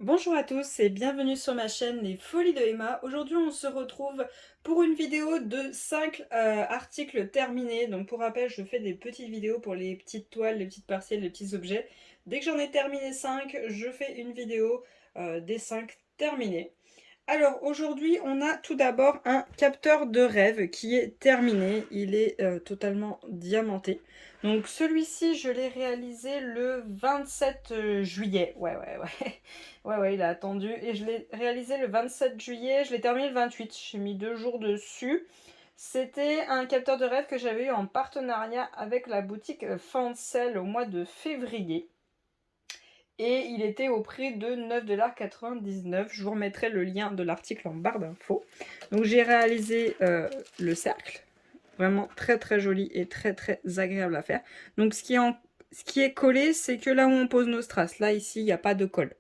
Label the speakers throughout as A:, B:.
A: Bonjour à tous et bienvenue sur ma chaîne Les Folies de Emma. Aujourd'hui on se retrouve pour une vidéo de 5 articles terminés. Donc pour rappel, je fais des petites vidéos pour les petites toiles, les petites partielles, les petits objets. Dès que j'en ai terminé 5, je fais une vidéo des 5 terminés. Alors aujourd'hui on a tout d'abord un capteur de rêve qui est terminé, il est totalement diamanté. Donc celui-ci je l'ai réalisé le 27 juillet, ouais, ouais, il a attendu. Et je l'ai réalisé le 27 juillet, je l'ai terminé le 28, j'ai mis 2 jours dessus. C'était un capteur de rêve que j'avais eu en partenariat avec la boutique Fancel au mois de février. Et il était au prix de 9,99 $. Je vous remettrai le lien de l'article en barre d'infos. Donc j'ai réalisé le cercle. Vraiment très très joli et très très agréable à faire. Donc ce qui est collé, c'est que là où on pose nos strass. Là ici, il n'y a pas de colle.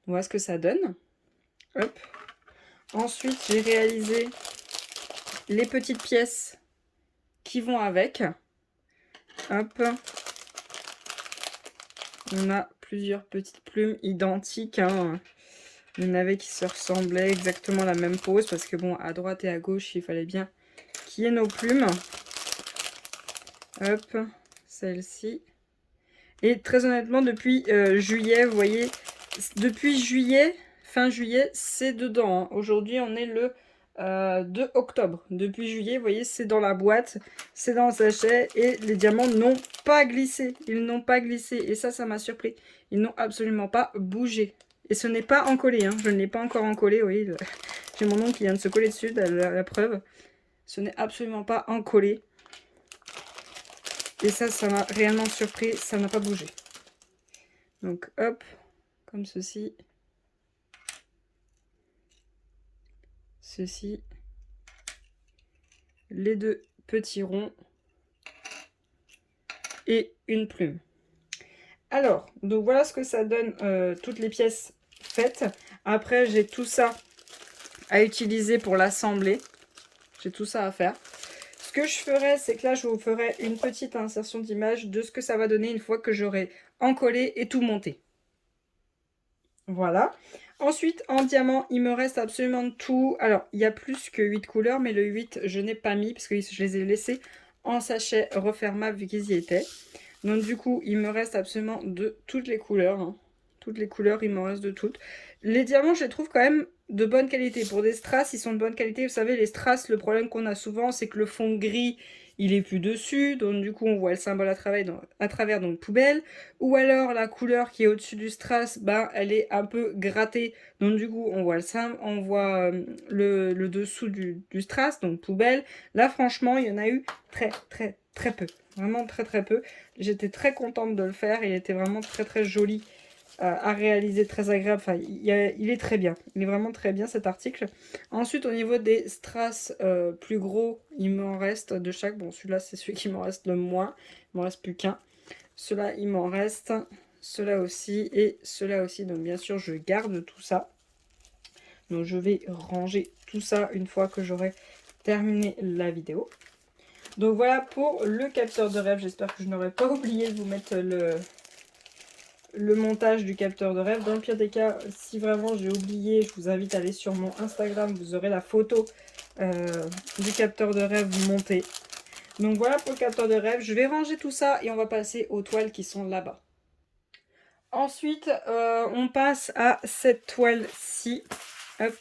A: Voilà ce que ça donne. Hop. Ensuite, j'ai réalisé les petites pièces qui vont avec. Hop. On a plusieurs petites plumes identiques, hein. Il y en avait qui se ressemblaient exactement à la même pose parce que bon, à droite et à gauche, il fallait bien qu'il y ait nos plumes. Hop, celle-ci. Et très honnêtement, depuis juillet, vous voyez, depuis juillet, fin juillet, c'est dedans, hein. Aujourd'hui, on est le 2 octobre. Depuis juillet, vous voyez, c'est dans la boîte, c'est dans le sachet et les diamants n'ont pas glissé. Ils n'ont pas glissé et ça m'a surpris. Ils n'ont absolument pas bougé. Et ce n'est pas encollé, hein. Je ne l'ai pas encore encollé, oui. J'ai mon oncle qui vient de se coller dessus, la preuve. Ce n'est absolument pas encollé. Et ça m'a réellement surpris, ça n'a pas bougé. Donc hop, comme ceci. Ceci. Les deux petits ronds. Et une plume. Alors, donc voilà ce que ça donne, toutes les pièces faites. Après, j'ai tout ça à utiliser pour l'assembler. J'ai tout ça à faire. Ce que je ferai, c'est que là, je vous ferai une petite insertion d'image de ce que ça va donner une fois que j'aurai encollé et tout monté. Voilà. Ensuite, en diamant, il me reste absolument tout. Alors, il y a plus que 8 couleurs, mais le 8, je n'ai pas mis parce que je les ai laissés en sachet refermable vu qu'ils y étaient. Donc du coup, il me reste absolument de toutes les couleurs, hein. Toutes les couleurs, il m'en reste de toutes. Les diamants, je les trouve quand même de bonne qualité. Pour des strass, ils sont de bonne qualité. Vous savez, les strass, le problème qu'on a souvent, c'est que le fond gris, il est plus dessus. Donc du coup, on voit le symbole à travers donc poubelle. Ou alors, la couleur qui est au-dessus du strass, ben, elle est un peu grattée. Donc du coup, on voit le symbole, on voit le dessous du strass, donc poubelle. Là, franchement, il y en a eu très peu. Vraiment très peu. J'étais très contente de le faire. Il était vraiment très joli à réaliser, très agréable. Enfin, il est très bien. Il est vraiment très bien cet article. Ensuite, au niveau des strass plus gros, il m'en reste de chaque. Bon, celui-là, c'est celui qui m'en reste le moins. Il m'en reste plus qu'un. Cela, il m'en reste. Cela aussi et cela aussi. Donc, bien sûr, je garde tout ça. Donc, je vais ranger tout ça une fois que j'aurai terminé la vidéo. Donc voilà pour le capteur de rêve. J'espère que je n'aurai pas oublié de vous mettre le montage du capteur de rêve. Dans le pire des cas, si vraiment j'ai oublié, je vous invite à aller sur mon Instagram. Vous aurez la photo du capteur de rêve monté. Donc voilà pour le capteur de rêve. Je vais ranger tout ça et on va passer aux toiles qui sont là-bas. Ensuite, on passe à cette toile-ci. Hop.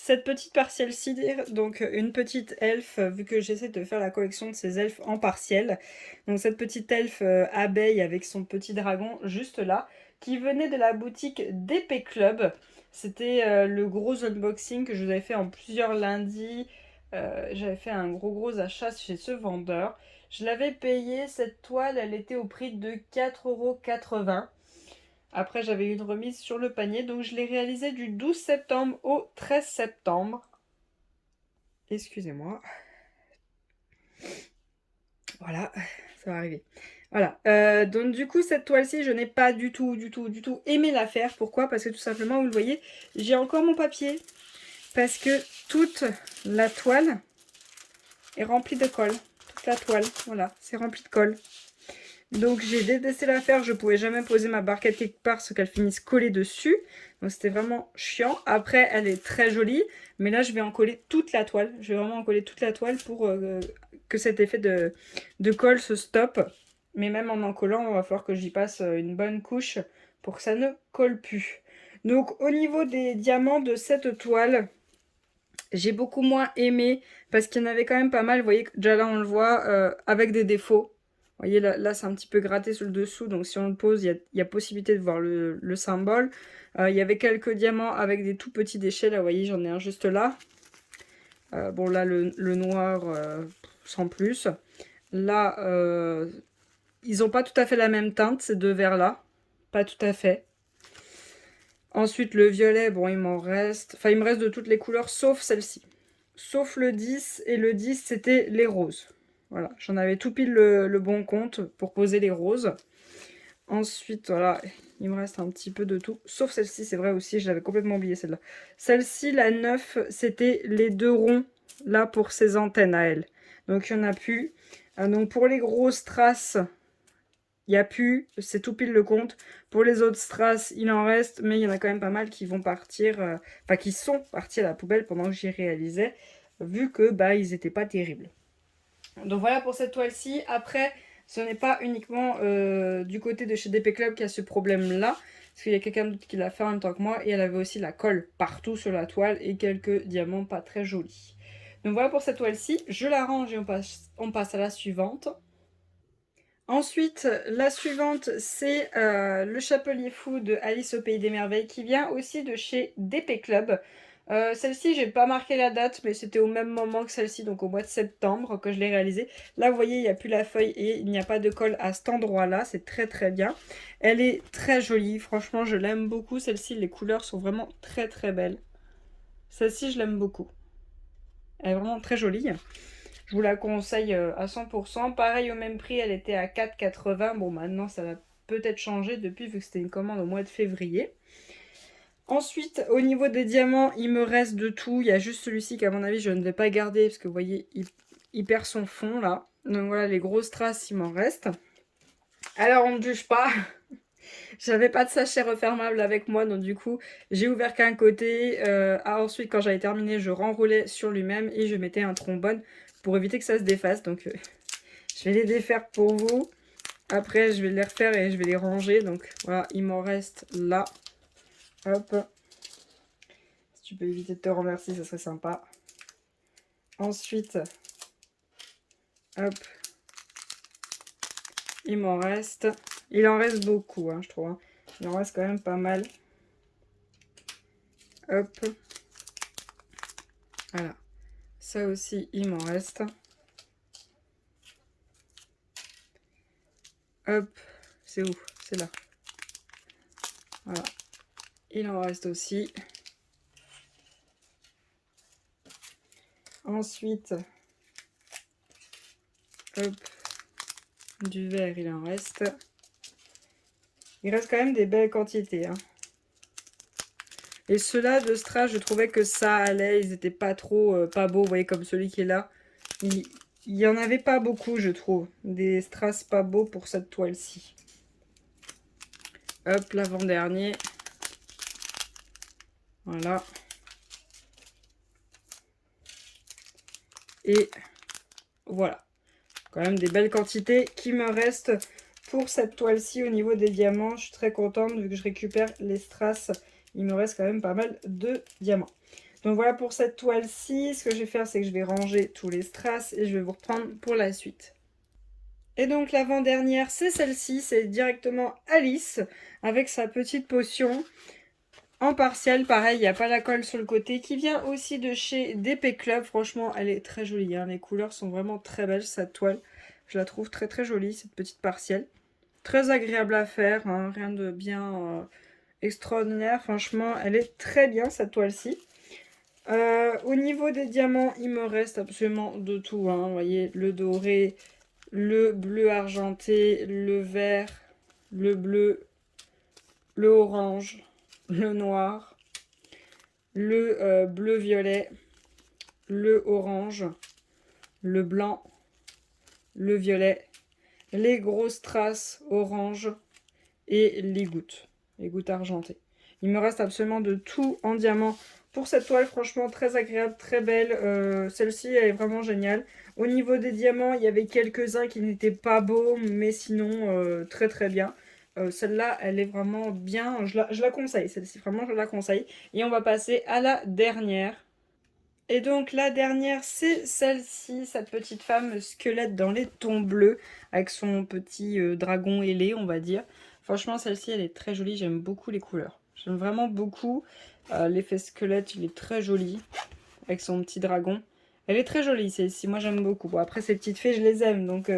A: Cette petite partielle-ci, donc une petite elfe, vu que j'essaie de faire la collection de ces elfes en partiel. Donc cette petite elfe abeille avec son petit dragon juste là, qui venait de la boutique d'Épée Club. C'était le gros unboxing que je vous avais fait en plusieurs lundis. J'avais fait un gros achat chez ce vendeur. Je l'avais payé, cette toile, elle était au prix de 4,80 €. Après, j'avais eu une remise sur le panier, donc je l'ai réalisé du 12 septembre au 13 septembre. Excusez-moi. Voilà, ça va arriver. Voilà, donc du coup, cette toile-ci, je n'ai pas du tout aimé la faire. Pourquoi? Parce que tout simplement, vous le voyez, j'ai encore mon papier. Parce que toute la toile est remplie de colle. Toute la toile, voilà, c'est rempli de colle. Donc j'ai détesté la faire, je pouvais jamais poser ma barquette quelque part sans qu'elle finisse collée dessus. Donc c'était vraiment chiant. Après elle est très jolie, mais là je vais en coller toute la toile. Je vais vraiment en coller toute la toile pour que cet effet de colle se stoppe. Mais même en collant, il va falloir que j'y passe une bonne couche pour que ça ne colle plus. Donc au niveau des diamants de cette toile, j'ai beaucoup moins aimé parce qu'il y en avait quand même pas mal. Vous voyez, déjà là on le voit avec des défauts. Vous voyez, là c'est un petit peu gratté sur le dessous, donc si on le pose, il y a possibilité de voir le symbole. Il y avait quelques diamants avec des tout petits déchets, là vous voyez, j'en ai un juste là. Bon là le noir sans plus. Là, ils n'ont pas tout à fait la même teinte, ces deux verres là. Pas tout à fait. Ensuite le violet, bon il m'en reste... Enfin il me reste de toutes les couleurs sauf celle-ci. Sauf le 10, et le 10 c'était les roses. Voilà, j'en avais tout pile le bon compte pour poser les roses. Ensuite, voilà, il me reste un petit peu de tout. Sauf celle-ci, c'est vrai aussi, je l'avais complètement oublié celle-là. Celle-ci, la 9, c'était les deux ronds, là, pour ses antennes à elle. Donc, il n'y en a plus. Donc, pour les grosses traces, il n'y a plus, c'est tout pile le compte. Pour les autres strass, il en reste, mais il y en a quand même pas mal qui vont partir, enfin qui sont partis à la poubelle pendant que j'y réalisais, vu que bah ils n'étaient pas terribles. Donc voilà pour cette toile-ci. Après, ce n'est pas uniquement du côté de chez DP Club qu'il y a ce problème-là, parce qu'il y a quelqu'un d'autre qui l'a fait en même temps que moi, et elle avait aussi la colle partout sur la toile et quelques diamants pas très jolis. Donc voilà pour cette toile-ci. Je la range et on passe à la suivante. Ensuite, la suivante, c'est le Chapelier Fou de Alice au Pays des Merveilles, qui vient aussi de chez DP Club. Celle-ci, j'ai pas marqué la date, mais c'était au même moment que celle-ci, donc au mois de septembre que je l'ai réalisée. Là, vous voyez, il n'y a plus la feuille et il n'y a pas de colle à cet endroit-là, c'est très très bien. Elle est très jolie, franchement, je l'aime beaucoup. Celle-ci, les couleurs sont vraiment très très belles. Celle-ci, je l'aime beaucoup. Elle est vraiment très jolie. Je vous la conseille à 100%. Pareil, au même prix, elle était à 4,80. Bon, maintenant, ça va peut-être changer depuis, vu que c'était une commande au mois de février. Ensuite, au niveau des diamants, il me reste de tout. Il y a juste celui-ci qu'à mon avis, je ne vais pas garder, parce que vous voyez, il perd son fond, là. Donc voilà, les grosses traces, il m'en reste. Alors, on ne juge pas. J'avais pas de sachet refermable avec moi, donc du coup, j'ai ouvert qu'un côté. Ensuite, quand j'avais terminé, je renroulais sur lui-même et je mettais un trombone pour éviter que ça se défasse. Donc, je vais les défaire pour vous. Après, je vais les refaire et je vais les ranger. Donc, voilà, il m'en reste là. Hop. Si tu peux éviter de te renverser, ça serait sympa. Ensuite, hop. Il m'en reste. Il en reste beaucoup, hein, je trouve. Hein. Il en reste quand même pas mal. Hop. Voilà. Ça aussi, il m'en reste. Hop. C'est où? C'est là. Voilà. Il en reste aussi. Ensuite, hop. Du vert, il en reste. Il reste quand même des belles quantités. Hein. Et ceux-là de strass, je trouvais que ça allait. Ils étaient pas trop pas beaux. Vous voyez, comme celui qui est là. Il y en avait pas beaucoup, je trouve. Des strass pas beaux pour cette toile-ci. Hop, l'avant-dernier. Voilà. Et voilà. Quand même des belles quantités qui me restent pour cette toile-ci au niveau des diamants. Je suis très contente vu que je récupère les strass. Il me reste quand même pas mal de diamants. Donc voilà pour cette toile-ci. Ce que je vais faire, c'est que je vais ranger tous les strass et je vais vous reprendre pour la suite. Et donc l'avant-dernière, c'est celle-ci. C'est directement Alice avec sa petite potion. En partiel, pareil, il n'y a pas la colle sur le côté, qui vient aussi de chez DP Club. Franchement, elle est très jolie. Hein. Les couleurs sont vraiment très belles, cette toile. Je la trouve très très jolie, cette petite partielle. Très agréable à faire, hein. Rien de bien extraordinaire. Franchement, elle est très bien, cette toile-ci. Au niveau des diamants, il me reste absolument de tout. Hein. Vous voyez, le doré, le bleu argenté, le vert, le bleu, le orange, le noir, le bleu-violet, le orange, le blanc, le violet, les grosses traces orange et les gouttes argentées. Il me reste absolument de tout en diamant pour cette toile, franchement très agréable, très belle. Celle-ci elle est vraiment géniale. Au niveau des diamants, il y avait quelques-uns qui n'étaient pas beaux, mais sinon très très bien. Celle-là, elle est vraiment bien, je la conseille, celle-ci vraiment je la conseille. Et on va passer à la dernière. Et donc la dernière, c'est celle-ci, cette petite femme squelette dans les tons bleus, avec son petit dragon ailé, on va dire. Franchement, celle-ci, elle est très jolie, j'aime beaucoup les couleurs. J'aime vraiment beaucoup. L'effet squelette, il est très joli, avec son petit dragon. Elle est très jolie, celle-ci, moi j'aime beaucoup. Bon, après, ces petites fées, je les aime, donc...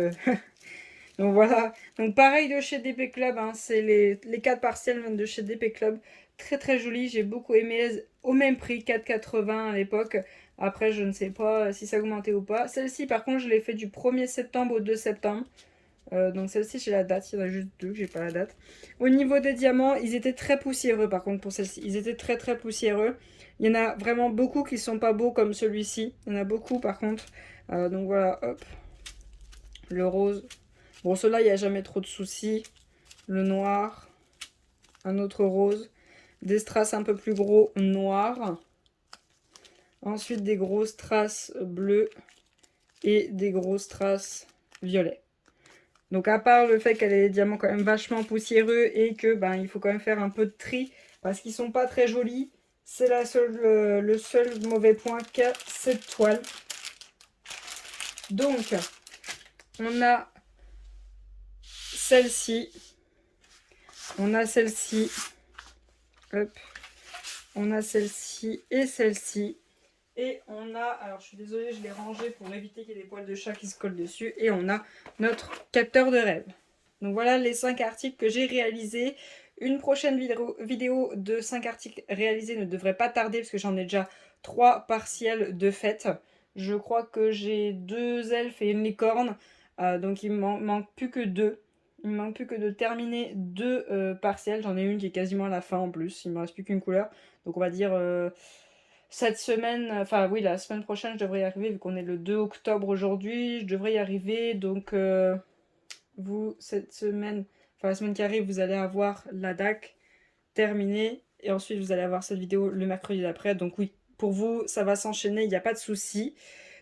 A: Donc voilà, donc pareil de chez DP Club, hein, c'est les 4 partiels viennent de chez DP Club. Très très joli, j'ai beaucoup aimé, au même prix, 4,80 à l'époque. Après, je ne sais pas si ça a augmenté ou pas. Celle-ci, par contre, je l'ai fait du 1er septembre au 2 septembre. Donc celle-ci, j'ai la date, il y en a juste deux, j'ai pas la date. Au niveau des diamants, ils étaient très poussiéreux par contre pour celle-ci. Ils étaient très très poussiéreux. Il y en a vraiment beaucoup qui sont pas beaux comme celui-ci. Il y en a beaucoup par contre. Donc voilà, hop. Le rose. Bon, ceux-là, il n'y a jamais trop de soucis. Le noir. Un autre rose. Des strass un peu plus gros noirs. Ensuite, des grosses traces bleues. Et des grosses traces violets. Donc, à part le fait qu'elle ait des diamants quand même vachement poussiéreux et que ben, il faut quand même faire un peu de tri parce qu'ils sont pas très jolis, c'est le seul mauvais point qu'a cette toile. Donc, on a celle-ci. On a celle-ci. Hop. On a celle-ci et celle-ci. Et on a, alors je suis désolée, je l'ai rangé pour éviter qu'il y ait des poils de chat qui se collent dessus. Et on a notre capteur de rêve. Donc voilà les 5 articles que j'ai réalisés. Une prochaine vidéo de 5 articles réalisés ne devrait pas tarder parce que j'en ai déjà 3 partiels de fait. Je crois que j'ai 2 elfes et une licorne. Donc il me manque plus que 2. Il me manque plus que de terminer 2 partiels. J'en ai une qui est quasiment à la fin en plus. Il me reste plus qu'une couleur. Donc on va dire cette semaine, enfin oui, la semaine prochaine, je devrais y arriver vu qu'on est le 2 octobre aujourd'hui. Je devrais y arriver. Donc vous, cette semaine, enfin la semaine qui arrive, vous allez avoir la DAC terminée. Et ensuite, vous allez avoir cette vidéo le mercredi d'après. Donc oui, pour vous, ça va s'enchaîner, il n'y a pas de souci.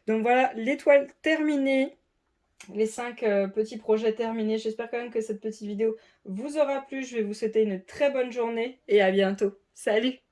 A: Donc voilà, l'étoile terminée. Les 5 petits projets terminés. J'espère quand même que cette petite vidéo vous aura plu. Je vais vous souhaiter une très bonne journée et à bientôt. Salut!